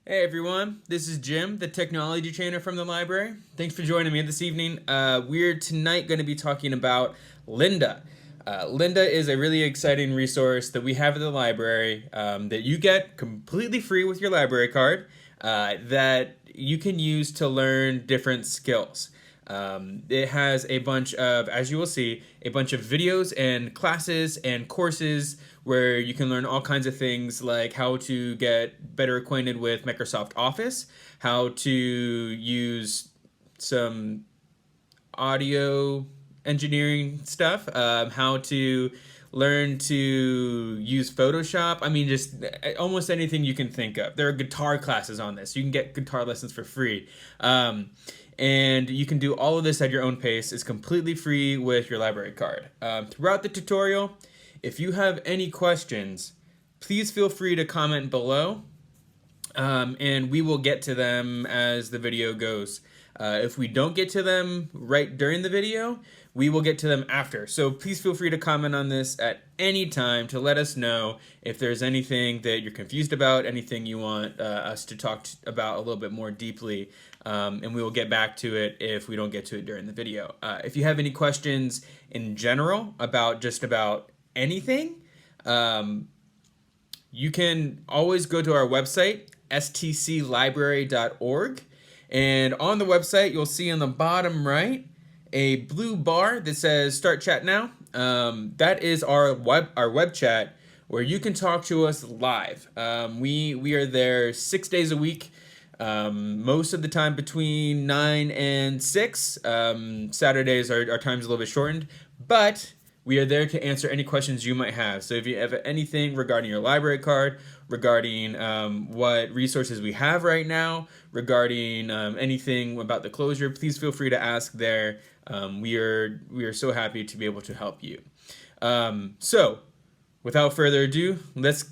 Hey everyone, this is Jim, the technology trainer from the library. Thanks for joining me this evening. We're tonight going to be talking about Lynda. Lynda is a really exciting resource that we have at the library that you get completely free with your library card that you can use to learn different skills. It has a bunch of, as you will see, a bunch of videos and classes and courses where you can learn all kinds of things like how to get better acquainted with Microsoft Office, how to use some audio engineering stuff, how to learn to use Photoshop. I mean, just almost anything you can think of. There are guitar classes on this. You can get guitar lessons for free. And you can do all of this at your own pace. It's completely free with your library card. Throughout the tutorial, if you have any questions, please feel free to comment below, and we will get to them as the video goes. If we don't get to them right during the video, we will get to them after. So please feel free to comment on this at any time to let us know if there's anything that you're confused about, anything you want us to talk about a little bit more deeply, and we will get back to it if we don't get to it during the video. If you have any questions in general about just about anything, you can always go to our website, stclibrary.org. And on the website, you'll see on the bottom right a blue bar that says Start Chat Now. That is our web chat where you can talk to us live. We are there 6 days a week, most of the time between 9 and 6. Saturdays our time's a little bit shortened, but we are there to answer any questions you might have. So if you have anything regarding your library card, regarding what resources we have right now, regarding anything about the closure, please feel free to ask there. We are so happy to be able to help you. So without further ado, let's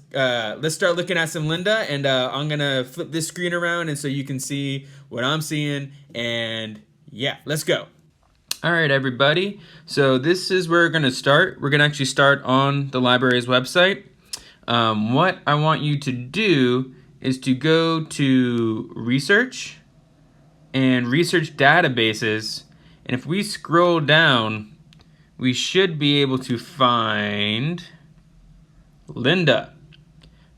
start looking at some Lynda, and I'm gonna flip this screen around and so you can see what I'm seeing. And yeah, let's go. All right, everybody. So this is where we're going to start. We're going to actually start on the library's website. What I want you to do is to go to Research and Research Databases. And if we scroll down, we should be able to find Lynda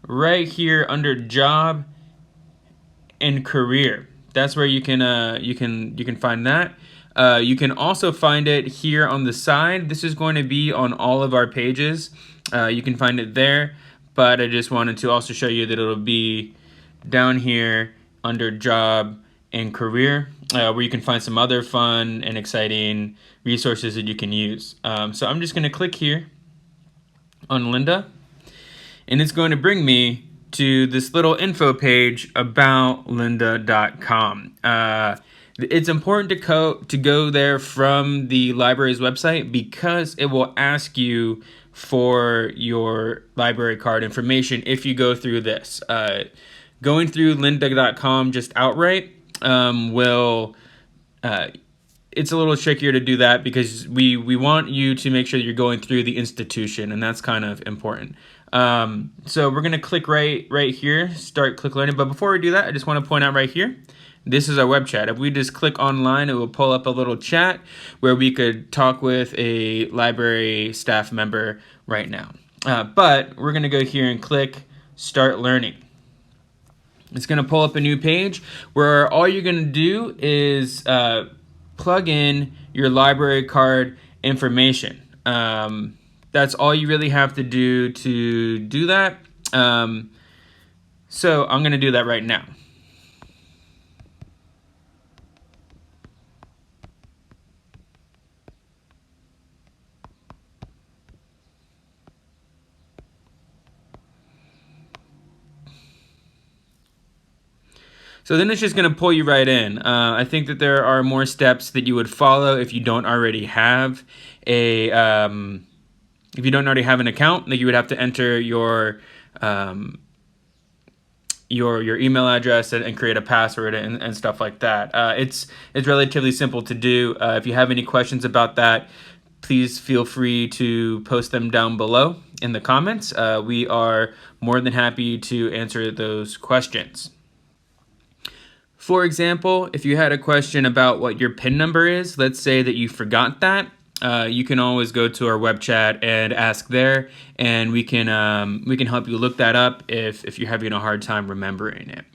right here under Job and Career. That's where you can find that. You can also find it here on the side. This is going to be on all of our pages. You can find it there, but I just wanted to also show you that it'll be down here under Job and Career, where you can find some other fun and exciting resources that you can use. So I'm just going to click here on Lynda, and it's going to bring me to this little info page about lynda.com. It's important to go there from the library's website because it will ask you for your library card information if you go through this. Going through lynda.com just outright it's a little trickier to do that because we want you to make sure you're going through the institution, and that's kind of important. So we're going to click right here, start click learning. But before we do that, I just want to point out right here, this is our web chat. If we just click online, it will pull up a little chat where we could talk with a library staff member right now. But we're going to go here and click Start Learning. It's going to pull up a new page where all you're going to do is plug in your library card information. That's all you really have to do that. So I'm going to do that right now. So then it's just going to pull you right in. I think that there are more steps that you would follow if you don't already have an account. Like you would have to enter your email address and create a password and stuff like that. It's relatively simple to do. If you have any questions about that, please feel free to post them down below in the comments. We are more than happy to answer those questions. For example, if you had a question about what your PIN number is, let's say that you forgot that, you can always go to our web chat and ask there, and we can help you look that up if you're having a hard time remembering it.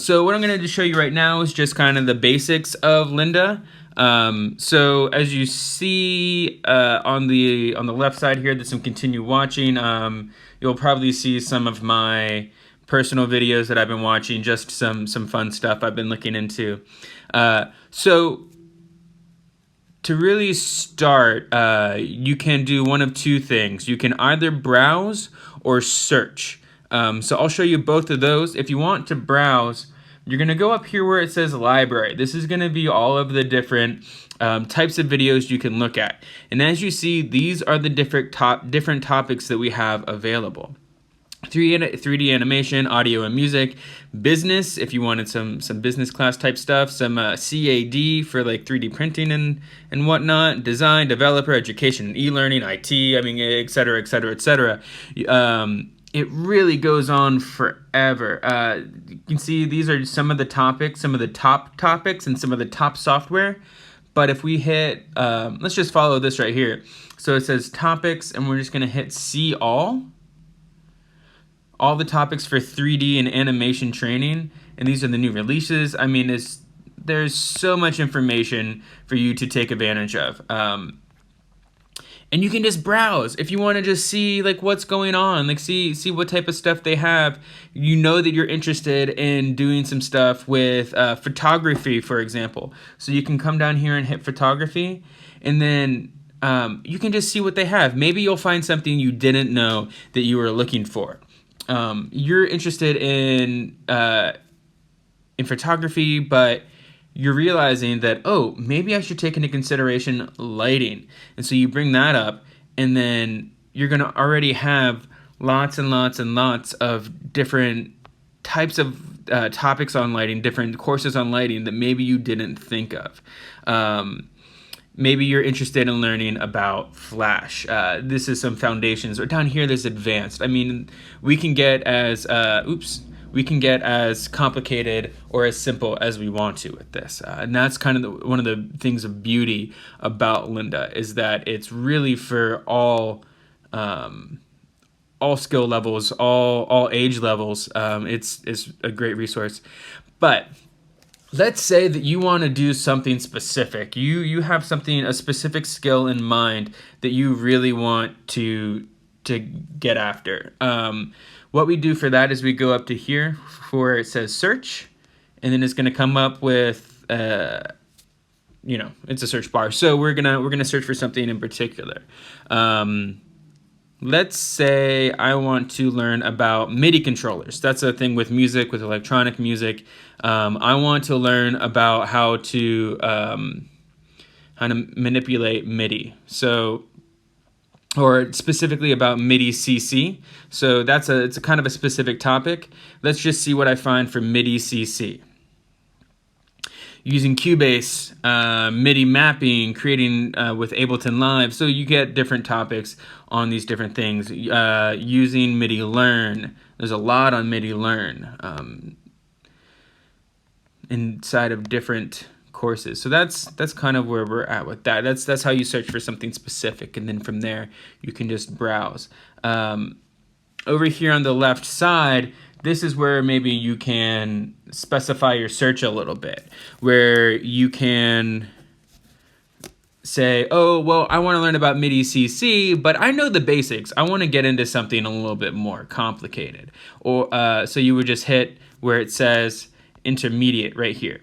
So what I'm going to show you right now is just kind of the basics of Lynda. So as you see on the left side here, there's some continue watching. You'll probably see some of my personal videos that I've been watching, just some fun stuff I've been looking into. So to really start, you can do one of two things. You can either browse or search. So I'll show you both of those. If you want to browse, you're going to go up here where it says library. This is going to be all of the different types of videos you can look at. And as you see, these are the different topics that we have available. 3D animation, audio and music, business, if you wanted some business class type stuff, some CAD for like 3D printing and whatnot, design, developer, education, e-learning, IT, I mean, et cetera, et cetera, et cetera. It really goes on forever. You can see these are some of the topics, some of the top topics and some of the top software. But if we hit, let's just follow this right here. So it says topics, and we're just gonna hit see all the topics for 3D and animation training, and these are the new releases. I mean, there's so much information for you to take advantage of. And you can just browse if you want to just see like what's going on, like see what type of stuff they have. You know that you're interested in doing some stuff with photography, for example. So you can come down here and hit photography, and then you can just see what they have. Maybe you'll find something you didn't know that you were looking for. You're interested in photography, but you're realizing that, oh, maybe I should take into consideration lighting. And so you bring that up, and then you're going to already have lots and lots and lots of different types of topics on lighting, different courses on lighting that maybe you didn't think of. Maybe you're interested in learning about Flash. This is some foundations. Or down here, there's advanced. I mean, we can get as complicated or as simple as we want to with this. And that's kind of one of the things of beauty about Lynda, is that it's really for all skill levels, all age levels. It's a great resource. But let's say that you want to do something specific. You have a specific skill in mind that you really want to get after. What we do for that is we go up to here where it says search, and then it's going to come up with it's a search bar. So we're gonna search for something in particular. Let's say I want to learn about MIDI controllers. That's a thing with music, with electronic music. I want to learn about how to manipulate MIDI. So, or specifically about MIDI CC. So it's a kind of a specific topic. Let's just see what I find for MIDI CC. Using Cubase, MIDI mapping, creating with Ableton Live. So you get different topics on these different things. Using MIDI Learn. There's a lot on MIDI Learn inside of different courses. So that's kind of where we're at with that. That's how you search for something specific, and then from there you can just browse. Over here on the left side, this is where maybe you can specify your search a little bit, where you can say, oh, well, I want to learn about MIDI CC, but I know the basics. I want to get into something a little bit more complicated. Or so you would just hit where it says intermediate right here.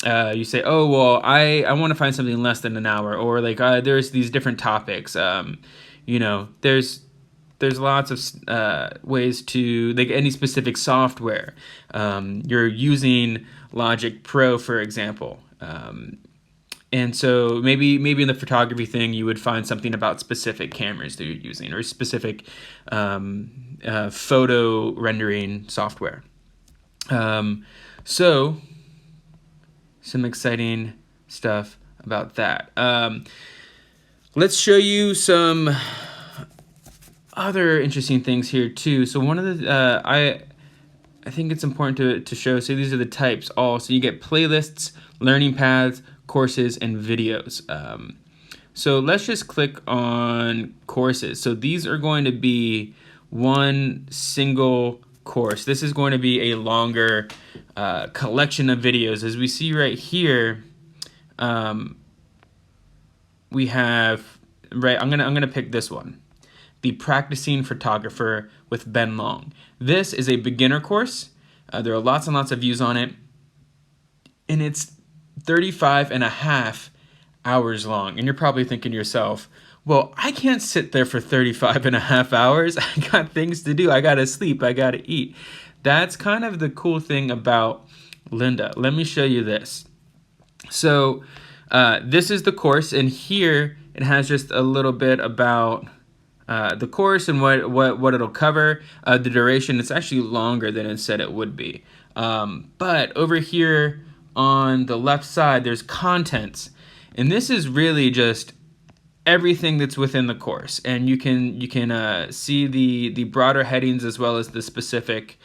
You say, oh, well, I want to find something less than an hour, or like there's these different topics. There's lots of ways to, like any specific software. You're using Logic Pro, for example. And so maybe in the photography thing, you would find something about specific cameras that you're using, or specific photo rendering software. So some exciting stuff about that. Let's show you some other interesting things here too. So one of the I think it's important to show, so these are the types all. So you get playlists, learning paths, courses, and videos. So let's just click on courses. So these are going to be one single course. This is going to be a longer collection of videos. As we see right here, we have, I'm gonna pick this one. The Practicing Photographer with Ben Long. This is a beginner course. There are lots and lots of views on it. And it's 35.5 hours long. And you're probably thinking to yourself, well, I can't sit there for 35.5 hours. I got things to do. I gotta sleep. I gotta eat. That's kind of the cool thing about Lynda. Let me show you this. So this is the course, and here it has just a little bit about the course and what it'll cover. The duration, it's actually longer than it said it would be. But over here on the left side, there's contents. And this is really just everything that's within the course. And you can see the broader headings as well as the specific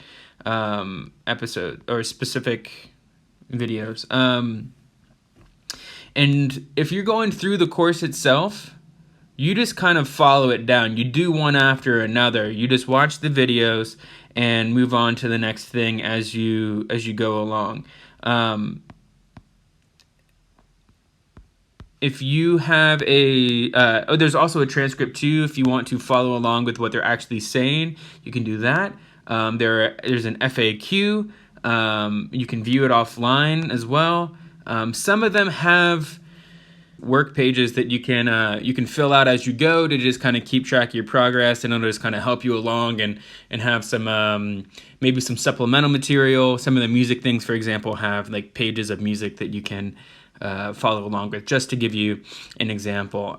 episode or specific videos. And if you're going through the course itself, you just kind of follow it down. You do one after another. You just watch the videos and move on to the next thing as you go along. If you have there's also a transcript too. If you want to follow along with what they're actually saying, you can do that. There's an FAQ. You can view it offline as well. Some of them have work pages that you can fill out as you go to just kind of keep track of your progress, and it'll just kind of help you along and have some maybe some supplemental material. Some of the music things, for example, have like pages of music that you can follow along with, just to give you an example.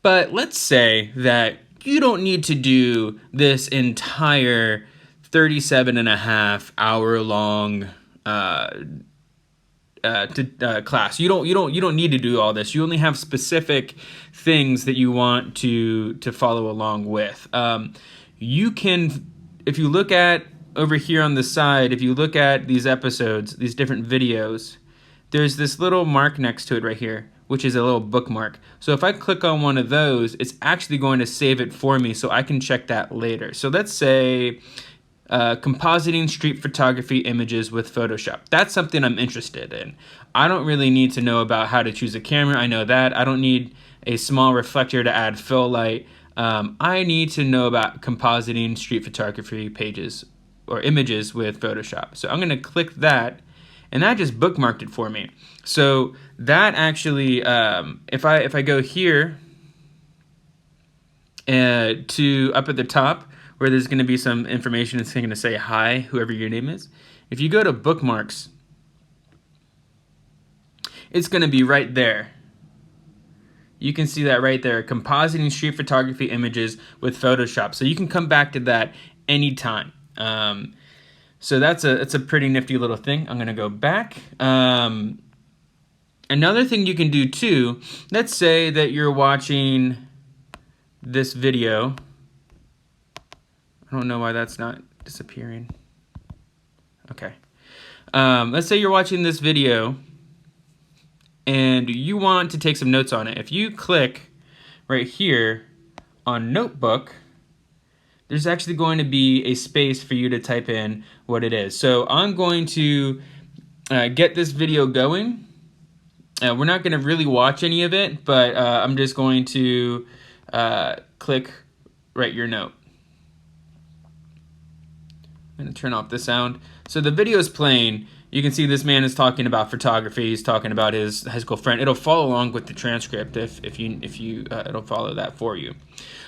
But let's say that you don't need to do this entire 37.5 hour long class. You don't need to do all this. You only have specific things that you want to follow along with. You can, if you look at over here on the side, if you look at these episodes, these different videos, there's this little mark next to it right here, which is a little bookmark. So if I click on one of those, it's actually going to save it for me so I can check that later. So let's say compositing street photography images with Photoshop. That's something I'm interested in. I don't really need to know about how to choose a camera. I know that. I don't need a small reflector to add fill light. I need to know about compositing street photography pages or images with Photoshop. So I'm going to click that, and that just bookmarked it for me. So that actually, if I go here to up at the top, where there's going to be some information, it's going to say hi, whoever your name is. If you go to bookmarks, it's going to be right there. You can see that right there, compositing street photography images with Photoshop. So you can come back to that anytime. So it's a pretty nifty little thing. I'm going to go back. Another thing you can do too, let's say that you're watching this video. I don't know why that's not disappearing. Okay. Let's say you're watching this video and you want to take some notes on it. If you click right here on Notebook, there's actually going to be a space for you to type in what it is. So I'm going to get this video going. We're not going to really watch any of it, but I'm just going to click Write Your Note. I'm going to turn off the sound. So the video is playing. You can see this man is talking about photography. He's talking about his high school friend. It'll follow along with the transcript if you it'll follow that for you.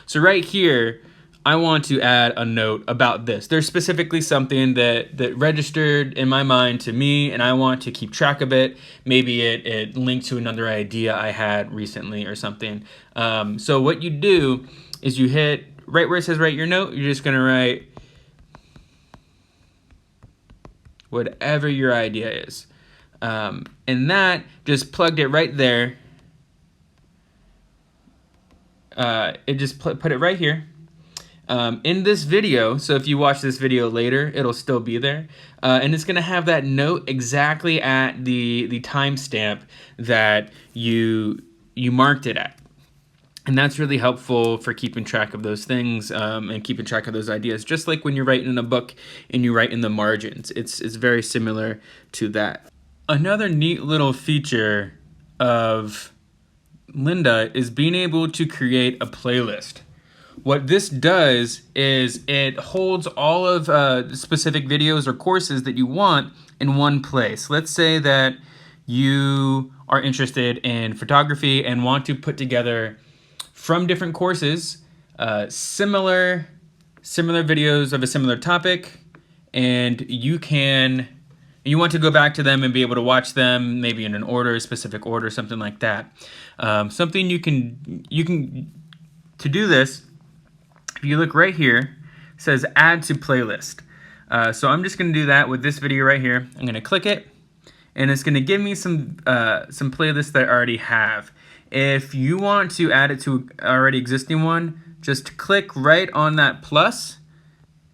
So right here, I want to add a note about this. There's specifically something that registered in my mind to me, and I want to keep track of it. Maybe it linked to another idea I had recently or something. So what you do is you hit right where it says write your note. You're just going to write whatever your idea is. And that just plugged it right there. It just put it right here. in this video. So if you watch this video later, it'll still be there. And it's going to have that note exactly at the timestamp that you marked it at. And that's really helpful for keeping track of those things and keeping track of those ideas. Just like when you're writing in a book and you write in the margins. It's very similar to that. Another neat little feature of Lynda is being able to create a playlist. What this does is it holds all of the specific videos or courses that you want in one place. Let's say that you are interested in photography and want to put together from different courses similar videos of a similar topic, and you want to go back to them and be able to watch them maybe in an order, a specific order, something like that. Something you can to do this, if you look right here, it says add to playlist. So I'm just going to do that with this video right here. I'm going to click it, and it's going to give me some playlists that I already have. If you want to add it to an already existing one, just click right on that plus,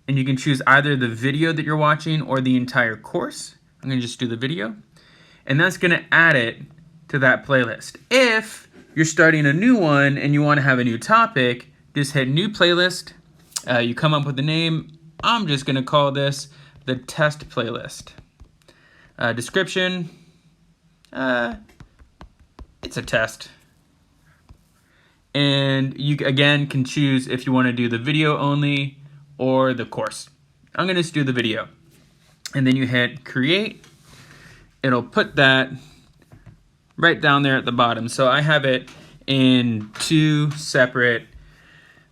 and you can choose either the video that you're watching or the entire course. I'm going to just do the video, and that's going to add it to that playlist. If you're starting a new one and you want to have a new topic, just hit new playlist. You come up with the name. I'm just going to call this the test playlist. Description, it's a test. And you again can choose if you want to do the video only or the course. I'm going to just do the video. And then you hit create. It'll put that right down there at the bottom. So I have it in 2 separate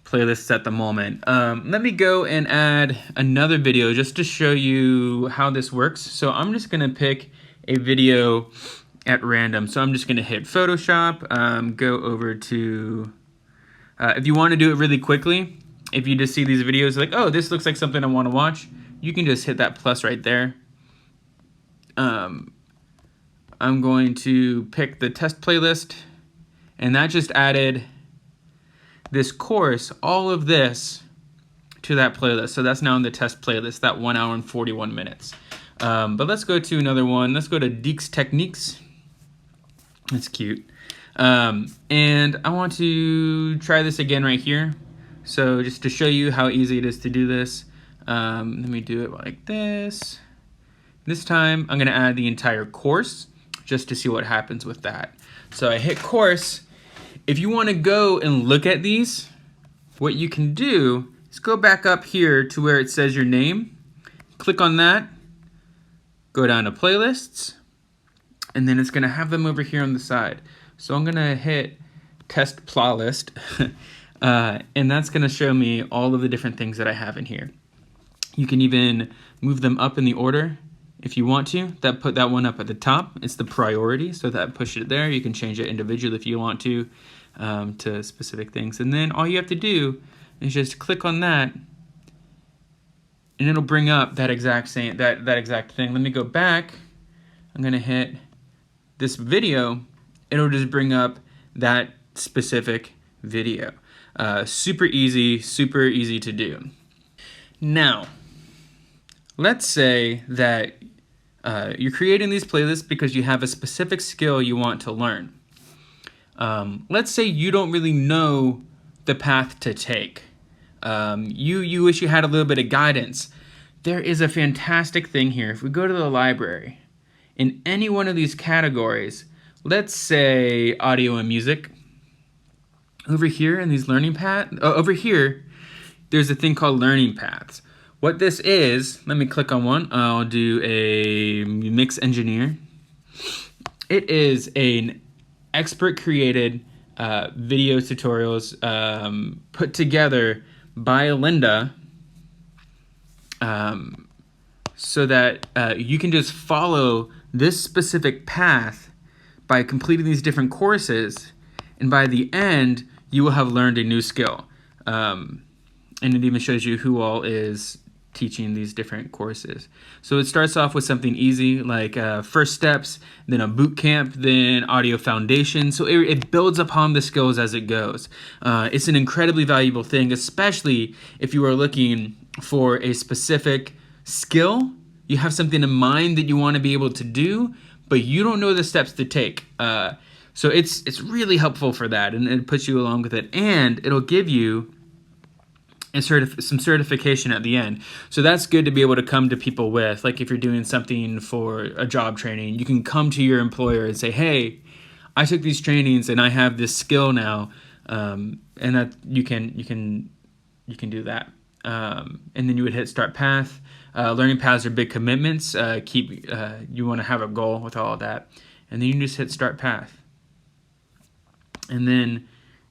playlists at the moment. Let me go and add another video just to show you how this works. So I'm just going to pick a video at random. So I'm just going to hit Photoshop, go over to, if you want to do it really quickly, if you just see these videos like, oh, this looks like something I want to watch, you can just hit that plus right there. I'm going to pick the test playlist, and that just added this course, all of this, to that playlist. So that's now in the test playlist, that 1 hour and 41 minutes. But let's go to another one. Let's go to Deeks Techniques. That's cute. And I want to try this again right here. So just to show you how easy it is to do this, let me do it like this. This time I'm going to add the entire course just to see what happens with that. So I hit course. If you want to go and look at these, what you can do is go back up here to where it says your name. Click on that. Go down to playlists. And then it's going to have them over here on the side. So I'm going to hit test playlist. And that's going to show me all of the different things that I have in here. You can even move them up in the order if you want to. Put that one up at the top. It's the priority, so that pushes it there. You can change it individually if you want to specific things. And then all you have to do is just click on that, and it'll bring up that exact thing. Let me go back. I'm going to hit this video. It'll just bring up that specific video. Super easy to do. Now, let's say that you're creating these playlists because you have a specific skill you want to learn. Let's say you don't really know the path to take. You wish you had a little bit of guidance. There is a fantastic thing here. If we go to the library, in any one of these categories, let's say audio and music, over here in these learning paths, over here, there's a thing called learning paths. What this is, let me click on one. I'll do a mix engineer. It is an expert created video tutorials put together by Lynda so that you can just follow this specific path by completing these different courses, and by the end you will have learned a new skill. And it even shows you who all is teaching these different courses. So it starts off with something easy like first steps, then a boot camp, then audio foundation. So it builds upon the skills as it goes. It's an incredibly valuable thing, especially if you are looking for a specific skill. You have something in mind that you want to be able to do, but you don't know the steps to take. So it's really helpful for that, and it puts you along with it, and it'll give you some certification at the end. So that's good to be able to come to people with. Like if you're doing something for a job training, you can come to your employer and say, hey, I took these trainings and I have this skill now, and that you can do that. And then you would hit start path. Learning paths are big commitments. You want to have a goal with all of that, and then you just hit start path, and then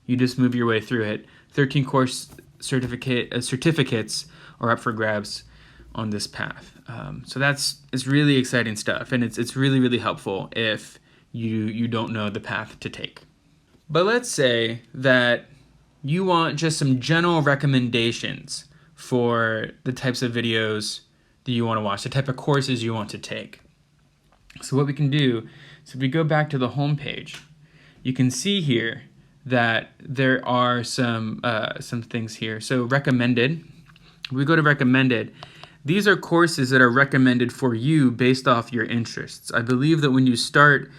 you just move your way through it. 13 course certificates are up for grabs on this path. So it's really exciting stuff, and it's really helpful if you don't know the path to take. But let's say that you want just some general recommendations for the types of videos that you want to watch, the type of courses you want to take. So what we can do is if we go back to the home page, you can see here that there are some things here. So recommended, we go to recommended. These are courses that are recommended for you based off your interests. I believe that when you start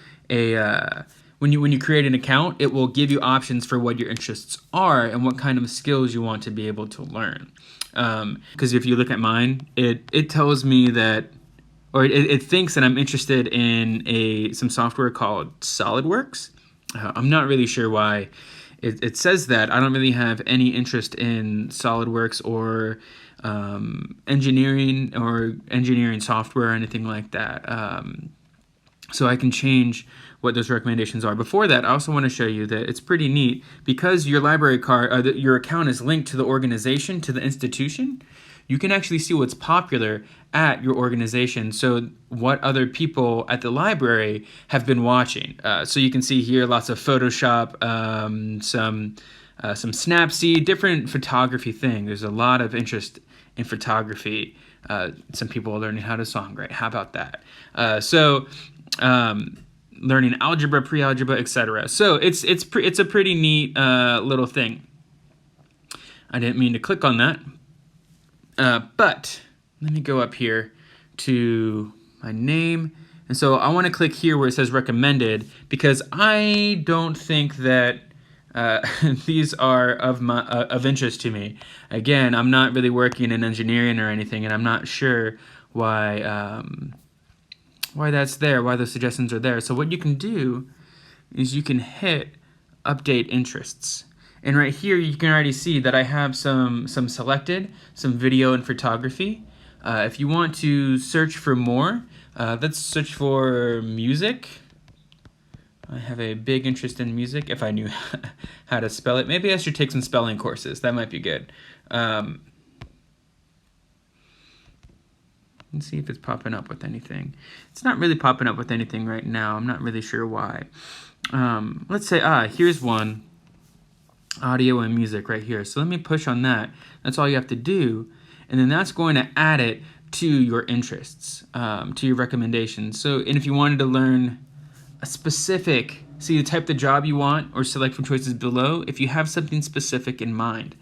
when you create an account, it will give you options for what your interests are and what kind of skills you want to be able to learn. Because if you look at mine, it tells me that, or it thinks that I'm interested in some software called SolidWorks. I'm not really sure why it says that. I don't really have any interest in SolidWorks or engineering software or anything like that. So I can change what those recommendations are. Before that, I also want to show you that it's pretty neat because your library card, your account is linked to the organization, to the institution. You can actually see what's popular at your organization. So what other people at the library have been watching. So you can see here lots of Photoshop, some Snapseed, different photography thing. There's a lot of interest in photography. Some people are learning how to songwrite. How about that? Learning algebra, pre-algebra, etc. So it's a pretty neat little thing. I didn't mean to click on that. But let me go up here to my name. And so I want to click here where it says recommended because I don't think that these are of interest to me. Again, I'm not really working in engineering or anything, and I'm not sure why that's there, why those suggestions are there. So what you can do is you can hit update interests. And right here, you can already see that I have some selected, some video and photography. If you want to search for more, let's search for music. I have a big interest in music, if I knew how to spell it. Maybe I should take some spelling courses. That might be good. Let's see if it's popping up with anything. It's not really popping up with anything right now. I'm not really sure why. Let's say, here's one. Audio and music right here. So let me push on that. That's all you have to do. And then that's going to add it to your interests, to your recommendations. So, and if you wanted to learn a specific, see the type of job you want or select from choices below, if you have something specific in mind,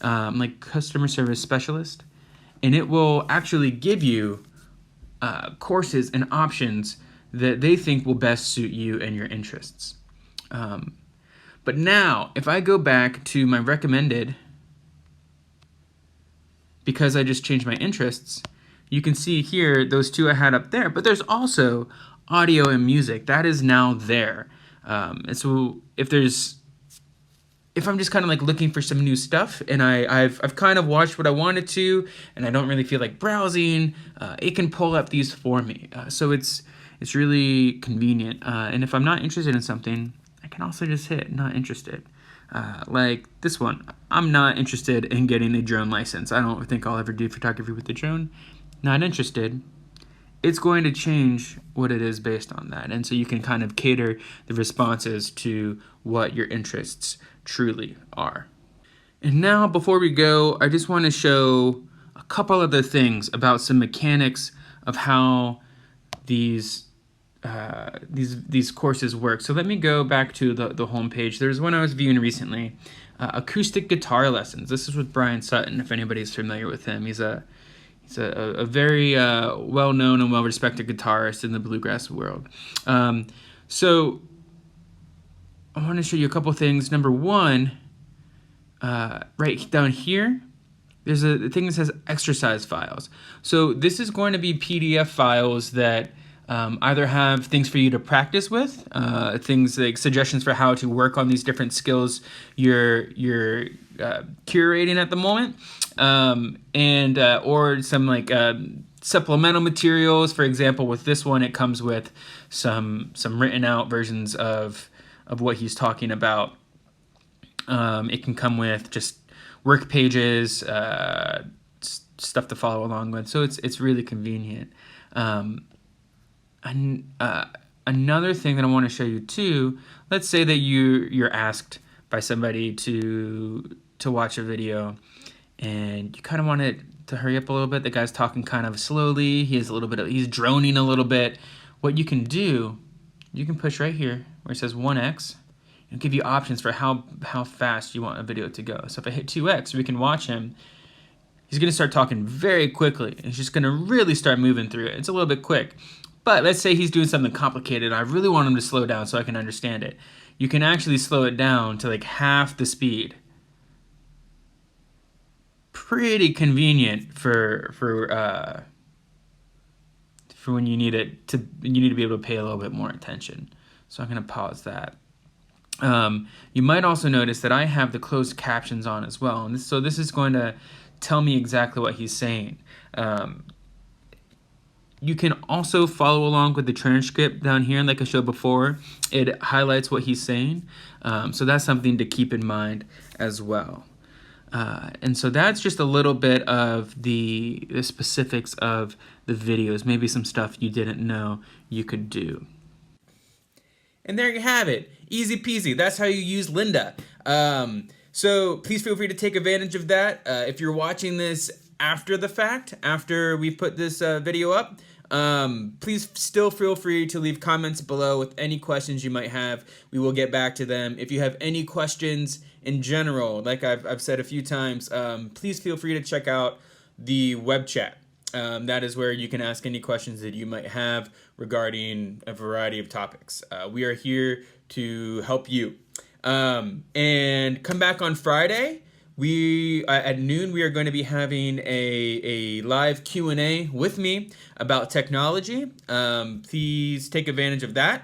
like customer service specialist, and it will actually give you courses and options that they think will best suit you and your interests. But now, if I go back to my recommended, because I just changed my interests, you can see here those two I had up there, but there's also audio and music. That is now there. And so if I'm just kind of like looking for some new stuff and I've kind of watched what I wanted to and I don't really feel like browsing, it can pull up these for me. So it's really convenient. And if I'm not interested in something, I can also just hit not interested. Like this one, I'm not interested in getting a drone license. I don't think I'll ever do photography with the drone. Not interested. It's going to change what it is based on that. And so you can kind of cater the responses to what your interests truly are. And now before we go, I just want to show a couple other things about some mechanics of how these courses work. So let me go back to the home page. There's one I was viewing recently, acoustic guitar lessons. This is with Brian Sutton, if anybody's familiar with him. He's a very well-known and well-respected guitarist in the bluegrass world. So I want to show you a couple things. Number one, right down here, there's a thing that says exercise files. So this is going to be PDF files that either have things for you to practice with, things like suggestions for how to work on these different skills you're curating at the moment, and or some like supplemental materials. For example, with this one, it comes with some written out versions of what he's talking about. It can come with just work pages, stuff to follow along with. So it's really convenient. Another thing that I want to show you too, let's say that you're asked by somebody to watch a video and you kind of want it to hurry up a little bit. The guy's talking kind of slowly. He's droning a little bit. What you can do, you can push right here where it says 1x. It'll give you options for how fast you want a video to go. So if I hit 2x, we can watch him. He's going to start talking very quickly. He's just going to really start moving through it. It's a little bit quick. But let's say he's doing something complicated. I really want him to slow down so I can understand it. You can actually slow it down to like half the speed. Pretty convenient for when you need to be able to pay a little bit more attention. So I'm going to pause that. You might also notice that I have the closed captions on as well. And so this is going to tell me exactly what he's saying. You can also follow along with the transcript down here, like I showed before. It highlights what he's saying. So that's something to keep in mind as well. And so that's just a little bit of the specifics of the videos, maybe some stuff you didn't know you could do. And there you have it. Easy peasy. That's how you use Lynda. So please feel free to take advantage of that. If you're watching this after the fact, after we put this video up, please still feel free to leave comments below with any questions you might have. We will get back to them. If you have any questions in general, like I've said a few times, please feel free to check out the web chat. That is where you can ask any questions that you might have regarding a variety of topics. We are here to help you. And come back on Friday. At noon, we are going to be having a live Q&A with me about technology. Please take advantage of that.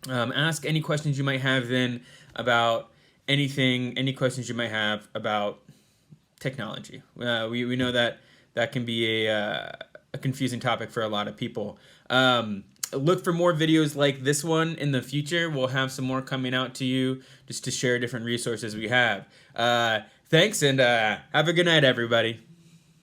Ask any questions you might have then about anything, any questions you might have about technology. We know that can be a confusing topic for a lot of people. Look for more videos like this one in the future. We'll have some more coming out to you just to share different resources we have. Thanks, and have a good night, everybody.